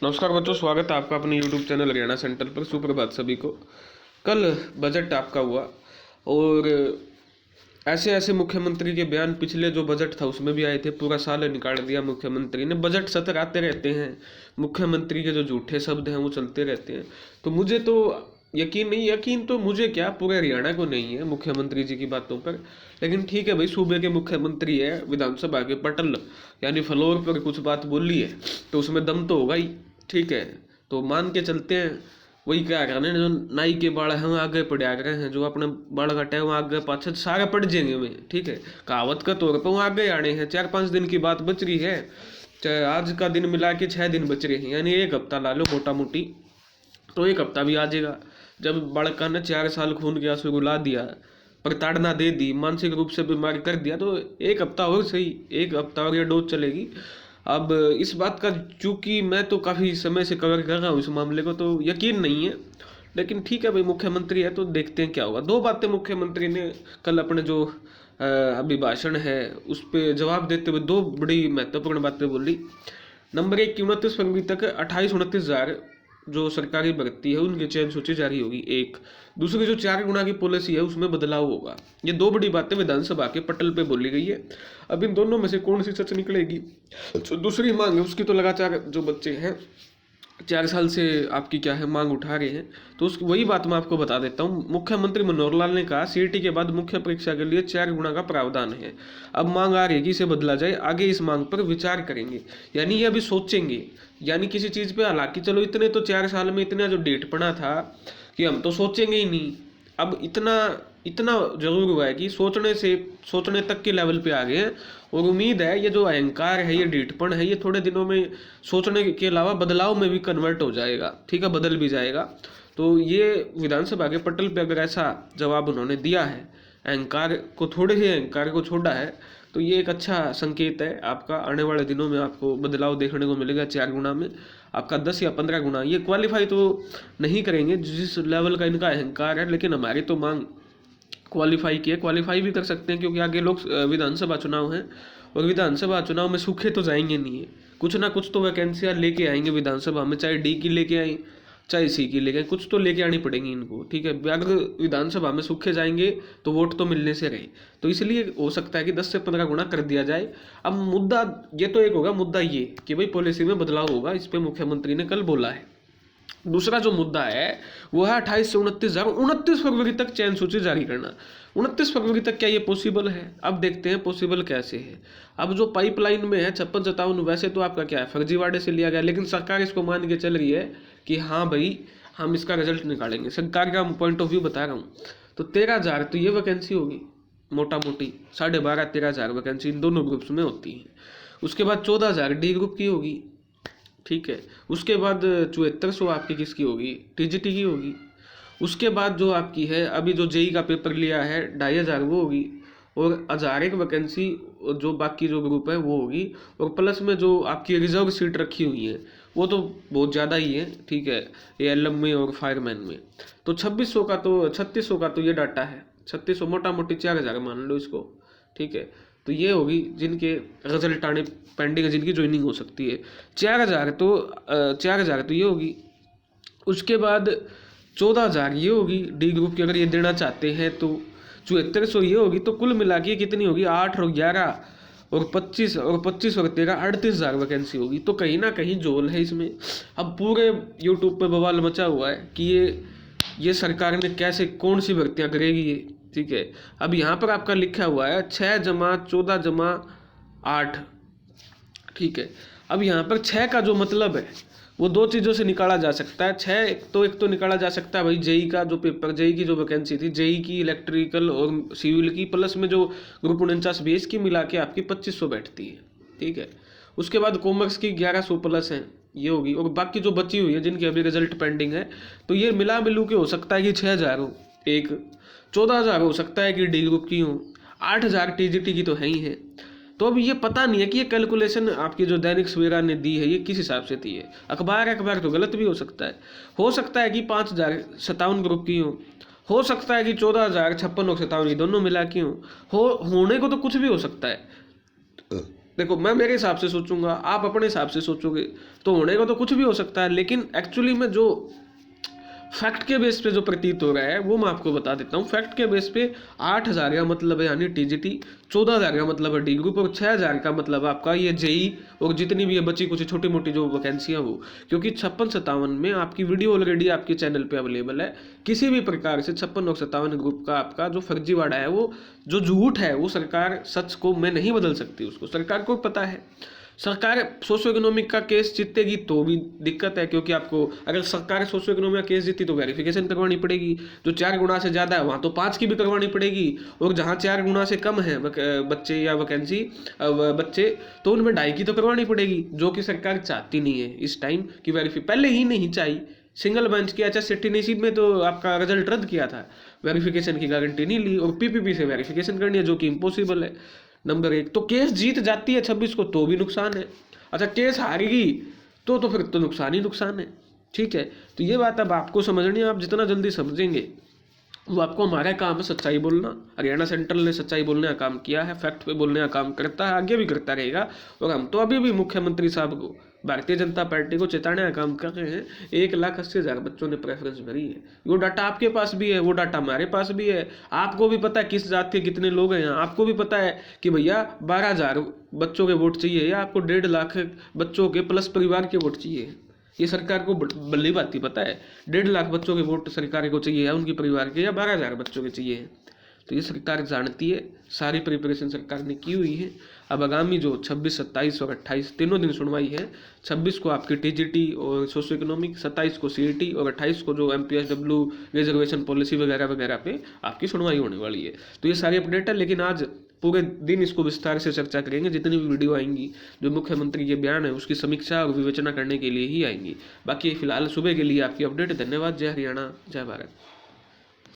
नमस्कार बच्चों, स्वागत है आपका अपने YouTube चैनल हरियाणा सेंटर पर। सुप्रभात सभी को। कल बजट आपका हुआ और ऐसे ऐसे मुख्यमंत्री के बयान पिछले जो बजट था उसमें भी आए थे। पूरा साल निकाल दिया मुख्यमंत्री ने। बजट सत्र आते रहते हैं, मुख्यमंत्री के जो झूठे शब्द हैं वो चलते रहते हैं। तो मुझे तो यकीन नहीं, यकीन तो मुझे क्या पूरे हरियाणा को नहीं है मुख्यमंत्री जी की बातों पर। लेकिन ठीक है भाई, सूबे के मुख्यमंत्री है, विधानसभा के पटल यानी फ्लोर पर कुछ बात बोली है तो उसमें दम तो होगा ही। ठीक है, तो मान के चलते हैं। वही क्या करने, जो नाई के बाल हम आगे पड़ा रहे हैं, जो अपने बाल कटे वो आगे पाछे सारे पड़ जाएंगे में। ठीक है, कहावत के तौर पर वो आगे आने हैं। 4-5 दिन की बात बच रही है, चाहे आज का दिन मिला के 6 दिन बच रहे हैं, यानी 1 हफ्ता ला लो मोटा मोटी। तो 1 हफ्ता भी आ जाएगा। जब बालका ने 4 साल खून के आंसू रुला दिया, प्रताड़ना दे दी, मानसिक रूप से बीमार कर दिया, तो 1 हफ्ता और सही, 1 हफ्ता और ये डोज चलेगी। अब इस बात का, चूंकि मैं तो काफ़ी समय से कवर कर रहा हूँ इस मामले को, तो यकीन नहीं है। लेकिन ठीक है भाई, मुख्यमंत्री है तो देखते हैं क्या होगा। 2 बातें मुख्यमंत्री ने कल अपने जो अभिभाषण है उस पर जवाब देते हुए 2 बड़ी महत्वपूर्ण बातें बोली। नंबर 1 की 29 फरवरी तक 28-29 हज़ार जो सरकारी भर्ती है उनकी चयन सूची जारी होगी। एक दूसरी जो 4 गुना की पॉलिसी है उसमें बदलाव होगा। ये 2 बड़ी बातें विधानसभा के पटल पे बोली गई है। अब इन दोनों में से कौन सी सच निकलेगी? जो दूसरी मांग है उसकी तो लगातार जो बच्चे हैं 4 साल से आपकी क्या है मांग उठा रहे हैं, तो उस वही बात मैं आपको बता देता हूँ। मुख्यमंत्री मनोहर लाल ने कहा सीईटी के बाद मुख्य परीक्षा के लिए 4 गुना का प्रावधान है। अब मांग आ रही है कि इसे बदला जाए, आगे इस मांग पर विचार करेंगे। यानी ये अभी सोचेंगे, यानी किसी चीज़ पे, हालांकि चलो इतने तो 4 साल में इतना जो डेढ़पना था कि हम तो सोचेंगे ही नहीं। अब इतना इतना जरूर हुआ है कि सोचने तक के लेवल पे आ गए हैं। और उम्मीद है ये जो अहंकार है, ये ढीठपन है, ये थोड़े दिनों में सोचने के अलावा बदलाव में भी कन्वर्ट हो जाएगा। ठीक है, बदल भी जाएगा। तो ये विधानसभा के पटल पे अगर ऐसा जवाब उन्होंने दिया है, अहंकार को, थोड़े से अहंकार को छोड़ा है, तो ये एक अच्छा संकेत है आपका। आने वाले दिनों में आपको बदलाव देखने को मिलेगा। 4 गुना में आपका 10 या 15 गुना। ये क्वालिफाई तो नहीं करेंगे जिस लेवल का इनका अहंकार है, लेकिन हमारी तो मांग क्वालिफाई की है। क्वालिफाई भी कर सकते हैं क्योंकि आगे लोग विधानसभा चुनाव हैं और विधानसभा चुनाव में सूखे तो जाएंगे नहीं है। कुछ ना कुछ तो वैकेंसियाँ लेके आएंगे विधानसभा में, चाहे डी की लेके आए चाहे सी की लेके आए, कुछ तो लेके आनी पड़ेगी इनको। ठीक है, अगर विधानसभा में सूखे जाएंगे तो वोट तो मिलने से रहे। तो इसलिए हो सकता है कि 10 से 15 गुना कर दिया जाए। अब मुद्दा ये तो एक होगा, मुद्दा ये कि भाई पॉलिसी में बदलाव होगा, इस पर मुख्यमंत्री ने कल बोला है। दूसरा जो मुद्दा है वो है 28 से 29 हज़ार, 29 फरवरी तक चयन सूची जारी करना। 29 फरवरी तक क्या ये पॉसिबल है? अब देखते हैं पॉसिबल कैसे है। अब जो पाइपलाइन में है 56-57, वैसे तो आपका क्या है फर्जीवाड़े से लिया गया, लेकिन सरकार इसको मान के चल रही है कि हाँ भाई हम इसका रिजल्ट निकालेंगे। सरकार का पॉइंट ऑफ व्यू बता रहा हूँ। तो 13,000 तो ये वैकेंसी होगी मोटा मोटी, 12,500-13,000 वैकेंसी इन दोनों ग्रुप्स में होती है। उसके बाद 14,000 डी ग्रुप की होगी। ठीक है, उसके बाद 7400 आपकी किसकी होगी? टीजीटी की होगी। उसके बाद जो आपकी है अभी जो जेई का पेपर लिया है 2,500 वो होगी। और 1000 एक वैकेंसी जो बाकी जो ग्रुप है वो होगी। और प्लस में जो आपकी रिजर्व सीट रखी हुई है वो तो बहुत ज़्यादा ही है। ठीक है, एएलएम में और फायरमैन में तो 2600 का, तो 3600 का तो ये डाटा है। 3600 मोटा मोटी 4,000 मान लो इसको। ठीक है, तो ये होगी जिनके रिजल्ट आने पेंडिंग है, जिनकी ज्वाइनिंग हो सकती है। 4,000 तो ये होगी। उसके बाद 14,000 ये होगी डी ग्रुप की, अगर ये देना चाहते हैं तो 7400 ये होगी। तो कुल मिला के कितनी होगी? 8 और 11 और 25 और 13 38,000 वैकेंसी होगी। तो कहीं ना कहीं जोल है इसमें। अब पूरे यूट्यूब पे बवाल मचा हुआ है कि ये सरकार ने कैसे, कौन सी भर्तियाँ करेगी ये। ठीक है, अब यहाँ पर आपका लिखा हुआ है 6 जमा 14 जमा 8। ठीक है, अब यहाँ पर 6 का जो मतलब है वो 2 चीज़ों से निकाला जा सकता है। 6 एक तो निकाला जा सकता है भाई जेई का जो पेपर, जेई की जो वैकेंसी थी, जेई की इलेक्ट्रिकल और सिविल की, प्लस में जो ग्रुप 49 की मिला के आपकी 2500 बैठती है। ठीक है, उसके बाद कॉमर्स की 1100 प्लस है ये होगी। और बाकी जो बची हुई है जिनकी अभी रिजल्ट पेंडिंग है, तो ये मिलू के हो सकता है कि 6,000 हो, एक 14,000 हो सकता है कि डी ग्रुप की हो, 8,000 टीजीटी की तो है ही है। तो अब ये पता नहीं है कि ये कैलकुलेशन आपकी जो दैनिक सवेरा ने दी है ये किस हिसाब से दी है। अखबार तो गलत भी हो सकता है। हो सकता है कि 5,057 ग्रुप की हो सकता है कि 14,056 और 57 ये दोनों मिला की होने को तो कुछ भी हो सकता है। देखो मैं मेरे हिसाब से सोचूंगा, आप अपने हिसाब से सोचोगे, तो होने का तो कुछ भी हो सकता है, लेकिन एक्चुअली में जो फैक्ट के बेस पे जो प्रतीत हो रहा है वो मैं आपको बता देता हूँ। फैक्ट के बेस पे 8,000 का मतलब है यानी टीजीटी, 14,000 का मतलब है डी ग्रुप, और 6,000 का मतलब आपका ये जेई, और जितनी भी है बची कुछ छोटी मोटी जो वैकेंसियाँ वो, क्योंकि 56-57 में आपकी वीडियो ऑलरेडी आपके चैनल पे अवेलेबल है। किसी भी प्रकार से 56 और 57 ग्रुप का आपका जो फर्जीवाड़ा है, वो जो झूठ है, वो सरकार सच को मैं नहीं बदल सकती, उसको सरकार को पता है। सरकार सोशो इकोनॉमिक का केस जीतेगी तो भी दिक्कत है, क्योंकि आपको अगर सरकार सोशो इकोनॉमिक का केस जीती तो वेरिफिकेशन करवानी पड़ेगी, जो 4 गुना से ज़्यादा है वहाँ तो 5 की भी करवानी पड़ेगी, और जहाँ 4 गुना से कम है बच्चे या वैकेंसी बच्चे, तो उनमें 2.5 की तो करवानी पड़ेगी, जो कि सरकार चाहती नहीं है इस टाइम की पहले ही नहीं चाहिए। सिंगल बेंच की HSCT नसीब में तो आपका रिजल्ट रद्द किया था, वेरिफिकेशन की गारंटी नहीं ली, और PPP से वेरिफिकेशन करनी है जो कि इम्पॉसिबल है। नंबर 1 तो केस जीत जाती है 26 को तो भी नुकसान है, अच्छा केस हारेगी तो फिर तो नुकसान ही नुकसान है। ठीक है, तो ये बात अब आपको समझनी है, आप जितना जल्दी समझेंगे वो आपको, हमारा काम है सच्चाई बोलना। हरियाणा सेंट्रल ने सच्चाई बोलने का काम किया है, फैक्ट पे बोलने का काम करता है, आगे भी करता रहेगा, और हम तो अभी भी मुख्यमंत्री साहब को, भारतीय जनता पार्टी को चेताने का काम कर रहे हैं। 1,80,000 बच्चों ने प्रेफरेंस भरी है, वो डाटा आपके पास भी है, वो डाटा हमारे पास भी है, आपको भी पता है किस जात के कितने लोग हैं यहाँ, आपको भी पता है कि भैया 12,000 बच्चों के वोट चाहिए या आपको 1.5 लाख बच्चों के प्लस परिवार के वोट चाहिए। ये सरकार को भली बात ही पता है, 1.5 लाख बच्चों के वोट सरकार को चाहिए या उनके परिवार के, या 12,000 बच्चों के चाहिए। तो ये सरकार जानती है, सारी प्रिपरेशन सरकार ने की हुई है। अब आगामी जो 26, 27 और 28 तीनों दिन सुनवाई है, 26 को आपकी टीजीटी और सोशो इकोनॉमिक, 27 को सीईटी और 28 को जो MPSW रिजर्वेशन पॉलिसी वगैरह वगैरह पे आपकी सुनवाई होने वाली है। तो ये सारी अपडेट है, लेकिन आज पूरे दिन इसको विस्तार से चर्चा करेंगे। जितनी भी वीडियो आएंगी जो मुख्यमंत्री के बयान है उसकी समीक्षा और विवेचना करने के लिए ही आएंगी। बाकी फिलहाल सुबह के लिए आपकी अपडेट। धन्यवाद। जय हरियाणा, जय भारत।